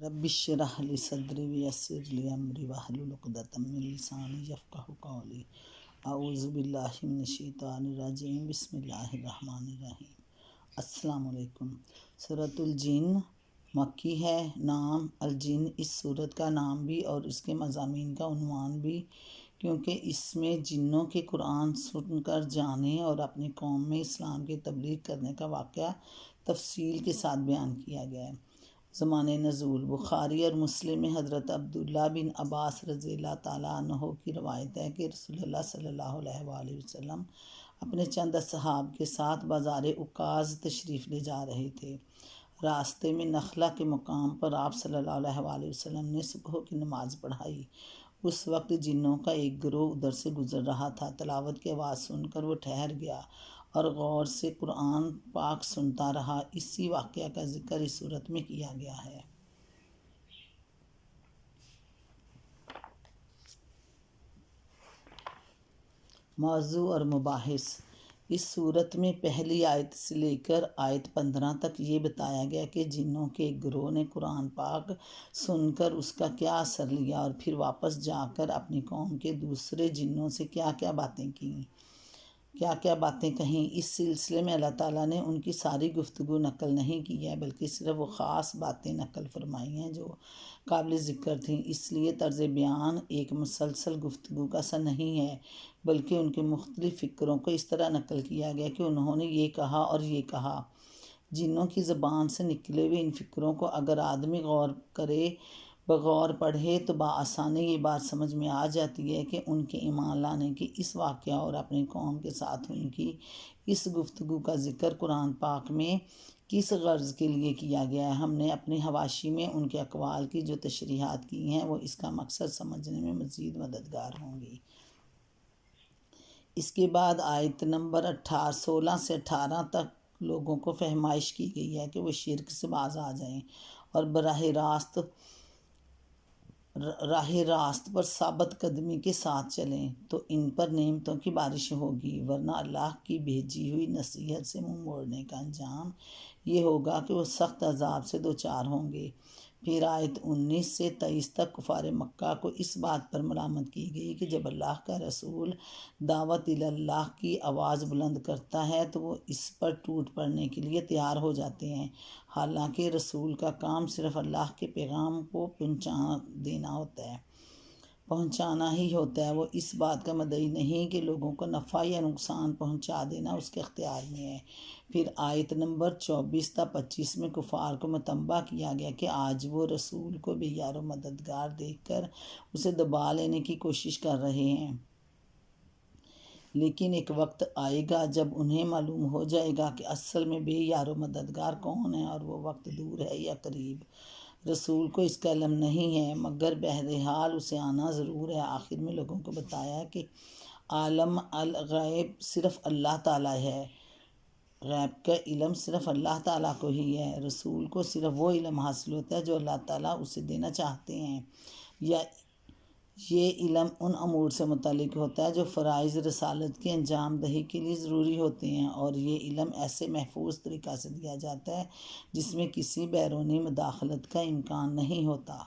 رب اشرح لی صدری ویسر لی امری واحلل عقدۃ من لسانی یفقہوا قولی اعوذ باللہ من الشیطان الرجیم بسم اللہ الرحمن الرحیم۔ السلام علیکم۔ سورۃ الجن مکی ہے۔ نام الجن اس سورت کا نام بھی اور اس کے مضامین کا عنوان بھی، کیونکہ اس میں جنوں کے قرآن سن کر جانے اور اپنی قوم میں اسلام کی تبلیغ کرنے کا واقعہ تفصیل کے ساتھ بیان کیا گیا ہے۔ زمانِ نزول بخاری اور مسلم میں حضرت عبداللہ بن عباس رضی اللہ تعالیٰ عنہ کی روایت ہے کہ رسول اللہ صلی اللہ علیہ وآلہ وسلم اپنے چند اصحاب کے ساتھ بازار عکاظ تشریف لے جا رہے تھے۔ راستے میں نخلہ کے مقام پر آپ صلی اللہ علیہ وآلہ وسلم نے صبح کی نماز پڑھائی۔ اس وقت جنوں کا ایک گروہ ادھر سے گزر رہا تھا۔ تلاوت کی آواز سن کر وہ ٹھہر گیا اور غور سے قرآن پاک سنتا رہا۔ اسی واقعہ کا ذکر اس صورت میں کیا گیا ہے۔ موضوع اور مباحث۔ اس صورت میں پہلی آیت سے لے کر آیت 15 تک یہ بتایا گیا کہ جنوں کے ایک گروہ نے قرآن پاک سن کر اس کا کیا اثر لیا اور پھر واپس جا کر اپنی قوم کے دوسرے جنوں سے کیا کیا باتیں کہیں۔ اس سلسلے میں اللہ تعالیٰ نے ان کی ساری گفتگو نقل نہیں کی ہے، بلکہ صرف وہ خاص باتیں نقل فرمائی ہیں جو قابل ذکر تھیں۔ اس لیے طرز بیان ایک مسلسل گفتگو کا سا نہیں ہے، بلکہ ان کے مختلف فکروں کو اس طرح نقل کیا گیا کہ انہوں نے یہ کہا اور یہ کہا۔ جنوں کی زبان سے نکلے ہوئے ان فکروں کو اگر آدمی غور کرے، بغور پڑھے تو بآسانی یہ بات سمجھ میں آ جاتی ہے کہ ان کے ایمان لانے کے اس واقعہ اور اپنی قوم کے ساتھ ان کی اس گفتگو کا ذکر قرآن پاک میں کس غرض کے لیے کیا گیا ہے۔ ہم نے اپنے حواشی میں ان کے اقوال کی جو تشریحات کی ہیں وہ اس کا مقصد سمجھنے میں مزید مددگار ہوں گی۔ اس کے بعد آیت نمبر 16 سے 18 تک لوگوں کو فہمائش کی گئی ہے کہ وہ شرک سے باز آ جائیں اور راہ راست پر ثابت قدمی کے ساتھ چلیں تو ان پر نعمتوں کی بارش ہوگی، ورنہ اللہ کی بھیجی ہوئی نصیحت سے منہ موڑنے کا انجام یہ ہوگا کہ وہ سخت عذاب سے دوچار ہوں گے۔ پھر آیت 19 سے 23 تک کفار مکہ کو اس بات پر ملامت کی گئی کہ جب اللہ کا رسول دعوت اللہ کی آواز بلند کرتا ہے تو وہ اس پر ٹوٹ پڑنے کے لیے تیار ہو جاتے ہیں، حالانکہ رسول کا کام صرف اللہ کے پیغام کو پہنچانا ہی ہوتا ہے۔ وہ اس بات کا مدعی نہیں کہ لوگوں کو نفع یا نقصان پہنچا دینا اس کے اختیار میں ہے۔ پھر آیت نمبر 24 تا 25 میں کفار کو متنبہ کیا گیا کہ آج وہ رسول کو بے یار و مددگار دیکھ کر اسے دبا لینے کی کوشش کر رہے ہیں، لیکن ایک وقت آئے گا جب انہیں معلوم ہو جائے گا کہ اصل میں بے یار و مددگار کون ہے، اور وہ وقت دور ہے یا قریب۔ رسول کو اس کا علم نہیں ہے، مگر بہرحال اسے آنا ضرور ہے۔ آخر میں لوگوں کو بتایا کہ عالم الغیب صرف اللہ تعالیٰ ہے، غیب کا علم صرف اللہ تعالیٰ کو ہی ہے۔ رسول کو صرف وہ علم حاصل ہوتا ہے جو اللہ تعالیٰ اسے دینا چاہتے ہیں، یا یہ علم ان امور سے متعلق ہوتا ہے جو فرائض رسالت کی انجام دہی کے لیے ضروری ہوتے ہیں، اور یہ علم ایسے محفوظ طریقہ سے دیا جاتا ہے جس میں کسی بیرونی مداخلت کا امکان نہیں ہوتا۔